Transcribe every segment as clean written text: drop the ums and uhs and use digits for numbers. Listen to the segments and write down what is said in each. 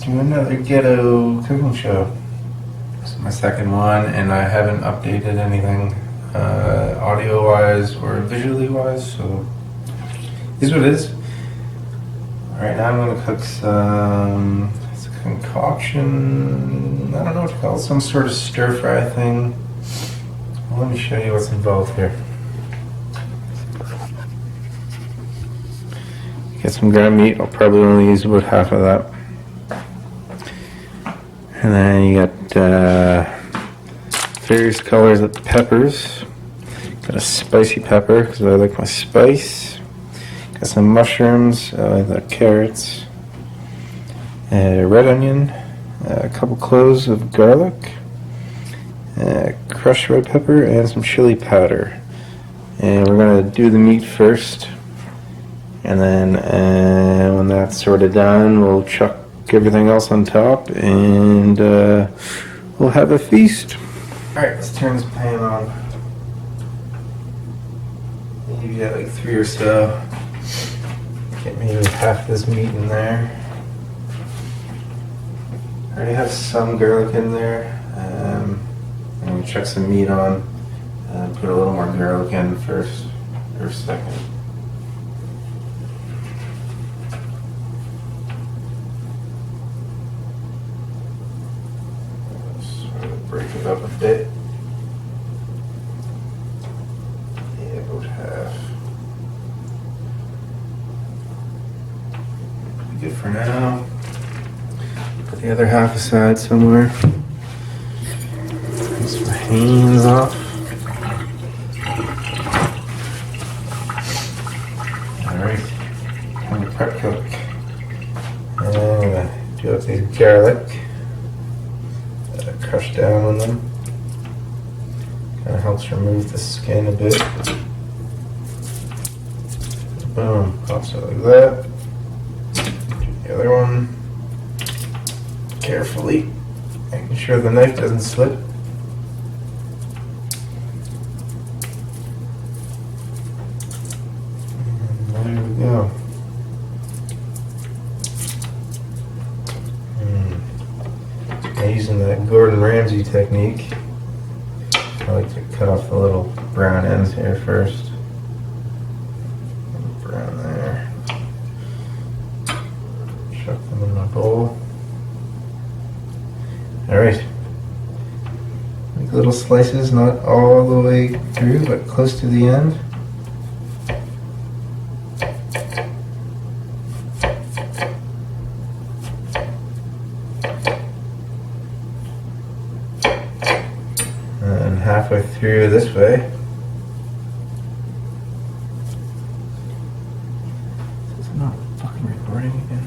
to another ghetto cooking show. This is my second one, and I haven't updated anything audio-wise or visually-wise, so here's what it is. Right now I'm going to cook some concoction, I don't know what to call it, some sort of stir-fry thing. Well, let me show you what's involved here. Get some ground meat. I'll probably only use about half of that. And then you got various colors of peppers. Got a spicy pepper because I like my spice. Got some mushrooms, the carrots, red onion, a couple cloves of garlic, crushed red pepper, and some chili powder. And we're going to do the meat first. And then when that's sort of done, we'll chuck everything else on top and we'll have a feast. Alright, let's turn this pan on. Maybe get like 3 or so. Get maybe half this meat in there. I already have some garlic in there. I'm going to chuck some meat on and put a little more garlic in first or second. Break it up a bit. Yeah, about half. Good for now. Put the other half aside somewhere. Rinse my hands off. Alright, time to prep cook. And I'm gonna do up these garlic. Crush down on them. Kind of helps remove the skin a bit. Boom, pops out like that. Do the other one. Carefully, making sure the knife doesn't slip. And there we go. Using that Gordon Ramsay technique, I like to cut off the little brown ends here first. Brown there. Chuck them in my bowl. Alright. Make little slices, not all the way through, but close to the end. Halfway through this way. It's not fucking recording again.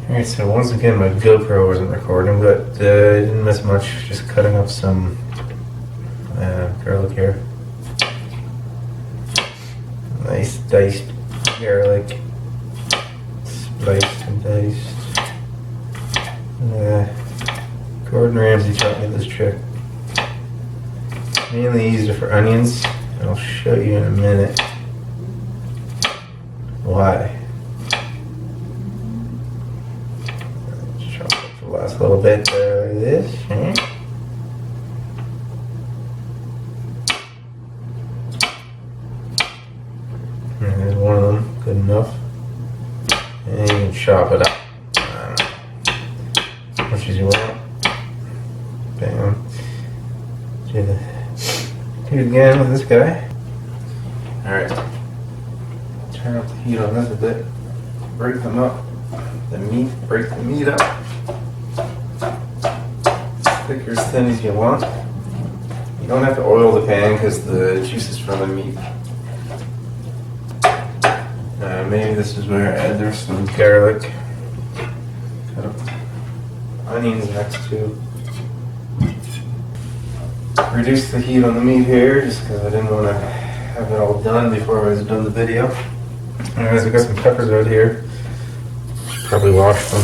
Alright, so once again my GoPro wasn't recording, but I didn't miss much, just cutting up some garlic here. Nice diced garlic, spiced and diced. Gordon Ramsay taught me this trick. Mainly used it for onions, and I'll show you in a minute why. Chop up the last little bit there like this. And there's one of them, good enough. And you can chop it up. Much as you want. Bam. Do it again with this guy. Alright. Turn up the heat on this a bit. Break them up. Break the meat up. As thick or as thin as you want. You don't have to oil the pan because the juice is from the meat. Maybe this is where there's some garlic. Cut up onions next to. Reduce the heat on the meat here just because I didn't want to have it all done before I was done the video. Anyways, we got some peppers out here. Should probably wash them.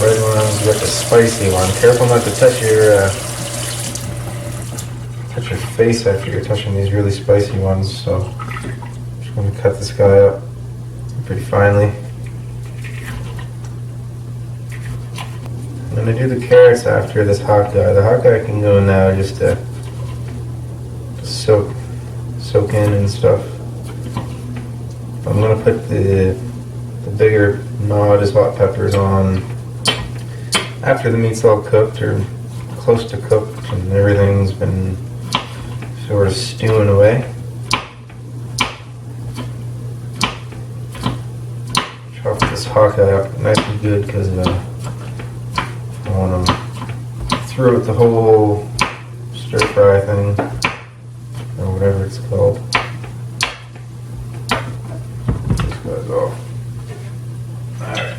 red ones, you got the spicy one. Careful not to touch your face after you're touching these really spicy ones. So I'm just going to cut this guy up pretty finely. I'm going to do the carrots after this hot guy. The hot guy can go now just to soak in and stuff. I'm going to put the bigger, not as hot peppers on after the meat's all cooked or close to cooked and everything's been sort of stewing away. Chop this hot guy up nice and good because I want to throw it the whole stir fry thing or whatever it's called. This guy's off. Alright.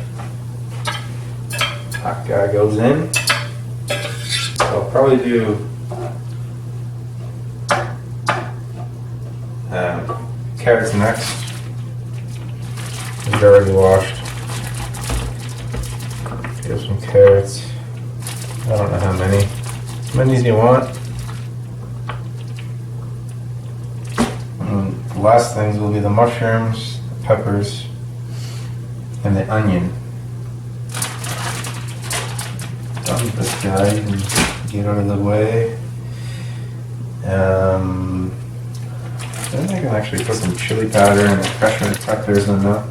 Hot guy goes in. I'll probably do carrots next. These are already washed. Get some carrots. I don't know how many. As many as you want. And the last things will be the mushrooms, the peppers, and the onion. Dump this guy and get out of the way. Then I can actually put some chili powder and fresh red peppers in there.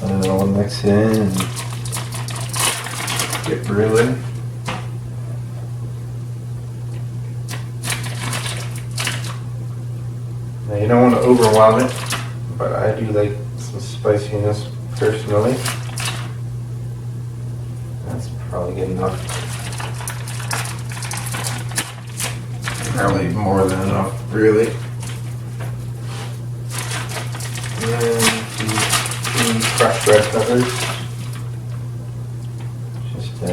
And it'll mix in and get brewing. Now you don't want to overwhelm it, but I do like some spiciness personally. That's probably good enough. Probably more than enough, really. And then some crushed red peppers. Just a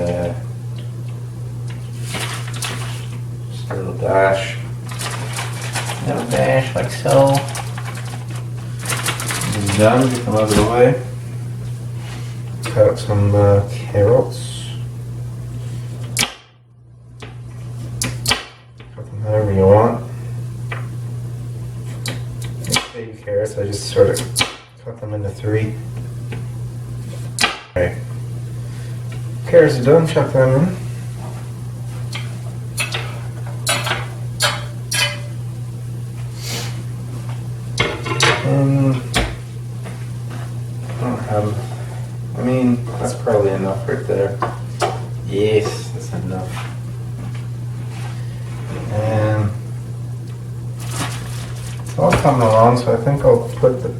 little dash. Little dash like so. It's done, get them out of the way. Cut up some carrots. Cut them however you want. Baby carrots, I just sort of cut them into 3. Okay. Carrots are done, chuck them in. I mean, that's probably enough right there. Yes, that's enough. And it's all coming along, so I think I'll put the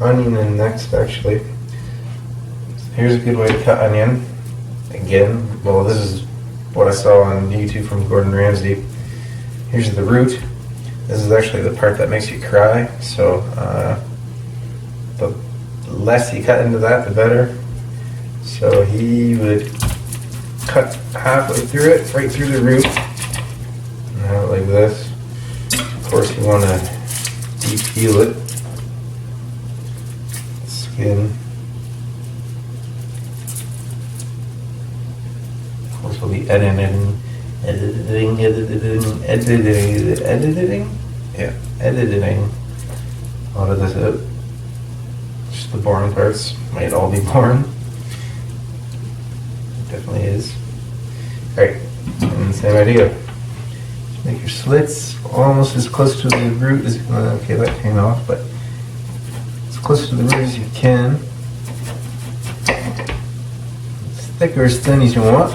onion in next, actually. So here's a good way to cut onion. Again, well, this is what I saw on YouTube from Gordon Ramsay. Here's the root. This is actually the part that makes you cry, so the less you cut into that, the better. So he would cut halfway through it, right through the root, and have it like this. Of course, you want to de-peel it, the skin. Of course, we'll be editing. Yeah, editing a lot of this out. Just the boring parts. Might all be boring. It definitely is. Alright, and same idea. Just make your slits almost as close to the root as okay, that came off, but as close to the root as you can. As thick or as thin as you want.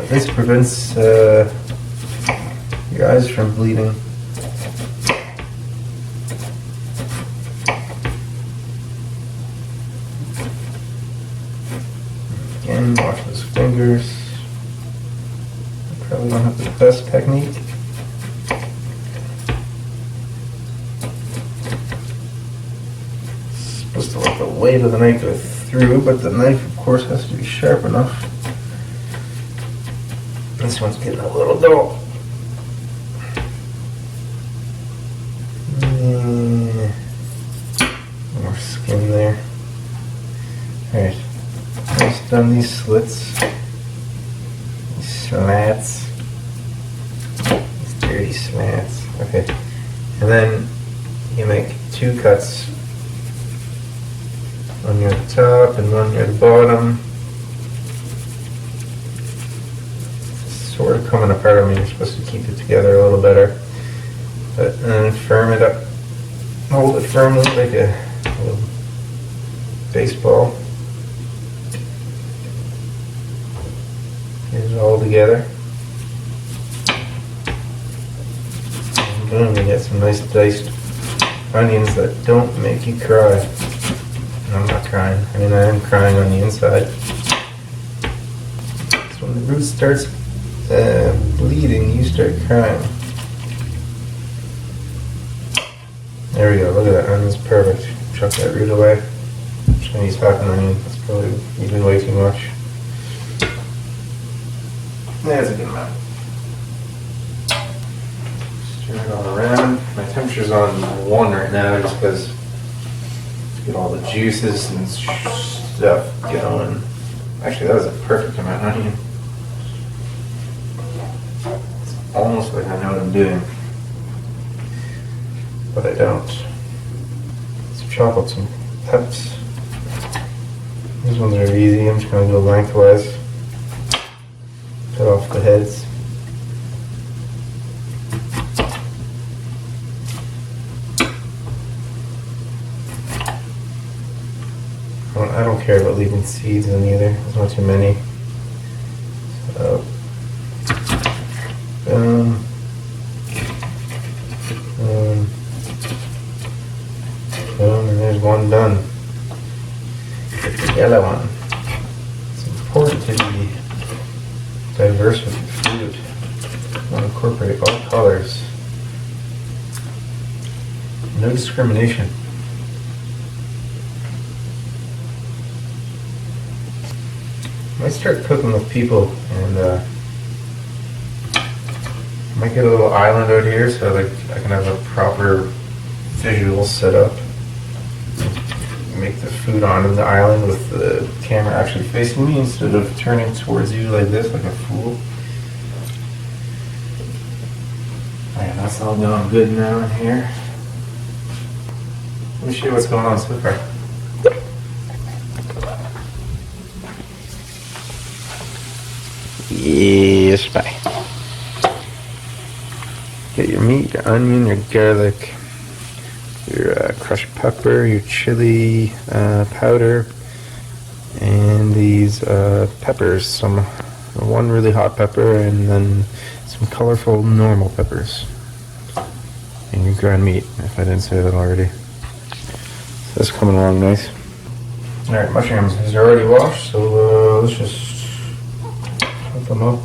This prevents your eyes from bleeding. Again, wash those fingers. I probably don't have the best technique. Supposed to let the weight of the knife go through, but the knife, of course, has to be sharp enough. This one's getting a little dull. More skin there. Alright. done these slits, these slats, these dirty slats. Okay, and then you make 2 cuts, one near the top and one near the bottom. It's sort of coming apart. I mean, you're supposed to keep it together a little better, but then firm it up, hold it firmly like a little baseball. Get it all together. And boom, you get some nice diced onions that don't make you cry. And I'm not crying. I mean, I am crying on the inside. So when the root starts bleeding, you start crying. There we go. Look at that. Onion's perfect. Chuck that root away. I'm just going to use half an onion. That's probably even way too much. That's a good amount. Just turn it all around. My temperature's on 1 right now just because get all the juices and stuff going. Actually, that was a perfect amount of onion. It's almost like I know what I'm doing, but I don't. Some chocolate, some peps. These ones are easy. I'm just going to go lengthwise. Cut off the heads. I don't care about leaving seeds in either. There's not too many. So, boom. Boom. Boom, and there's one done. Get the yellow one. It's important to be diverse with your food. You want to incorporate all colors. No discrimination. I might start cooking with people, and I might get a little island out here so like I can have a proper visual setup. Make the food on the island with the camera actually facing me instead of turning towards you like this, like a fool. Alright, that's all going good now in here. Let me show you what's going on so far. Yes, bye. Get your meat, your onion, your garlic, your crushed pepper, your chili powder, and these peppers. One really hot pepper, and then some colorful normal peppers. And your ground meat, if I didn't say that already. So that's coming along nice. Alright, mushrooms. These are already washed, so let's just cut them up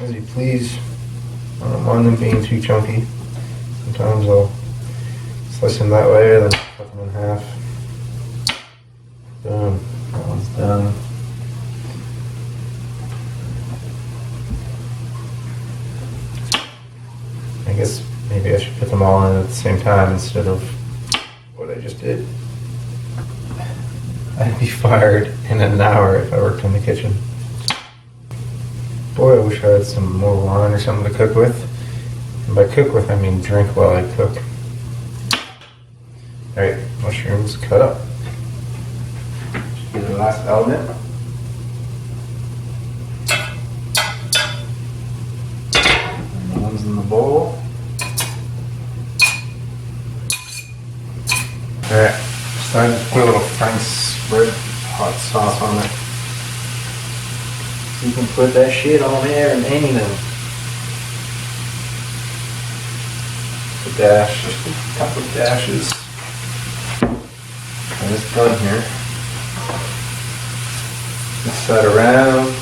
as you please. I don't mind them being too chunky. Sometimes I'll slice them that way, then cut them in half. Boom, that one's done. I guess maybe I should put them all in at the same time instead of what I just did. I'd be fired in an hour if I worked in the kitchen. Boy, I wish I had some more wine or something to cook with. And by cook with, I mean drink while I cook. Alright, mushrooms cut up. Just do the last element. And the ones in the bowl. Alright, just time to put a little Frank's red hot sauce on it. So you can put that shit on there and hang them. A dash, just a couple of dashes. And it's done here. Mix that around.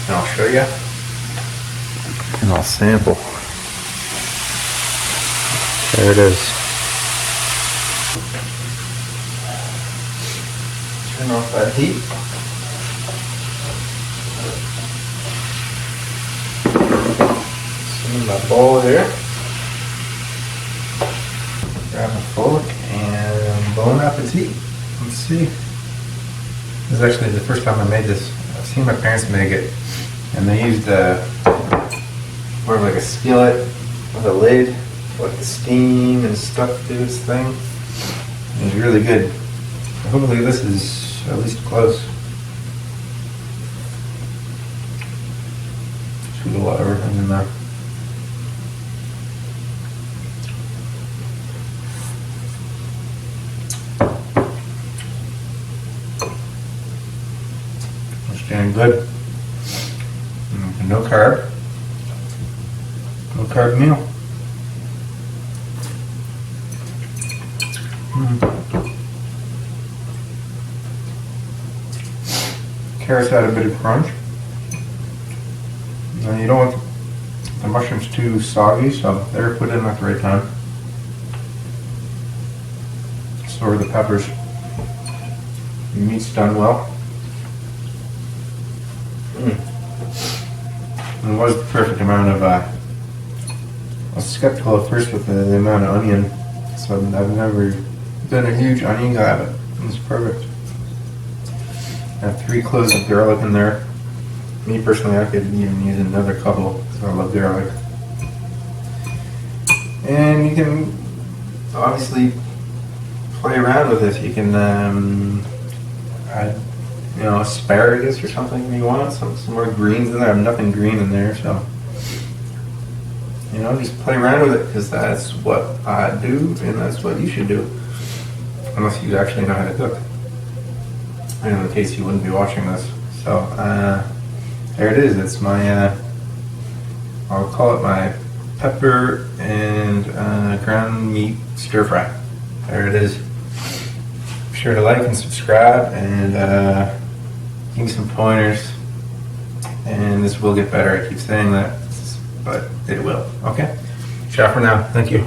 And I'll show you. And I'll sample. There it is. Turn off that heat. Some in my bowl here. Grab a fork and bon appetit. Let's see. This is actually the first time I made this. I've seen my parents make it, and they used more of like a skillet with a lid, let the steam and stuff do its thing. It was really good. Hopefully this is at least close. Shoot a lot of everything in there. It's getting good. No carb. No carb meal. Carrots add a bit of crunch. Now you don't want the mushrooms too soggy, so they're put in at the right time. So are the peppers. The meat's done well. And it was the perfect amount of, I was skeptical at first with the amount of onion, so I've never been a huge onion guy, but it was perfect. I have 3 cloves of garlic in there. Me personally, I could even use another couple because I love garlic. And you can obviously play around with this. You can add, asparagus or something if you want. Some more greens in there. I have nothing green in there, so just play around with it because that's what I do, and that's what you should do, unless you actually know how to cook. In the case you wouldn't be watching this. So there it is. It's my I'll call it my pepper and ground meat stir fry. There it is. Be sure to like and subscribe and give me some pointers, and this will get better. I keep saying that, but it will. Okay? Ciao for now. Thank you.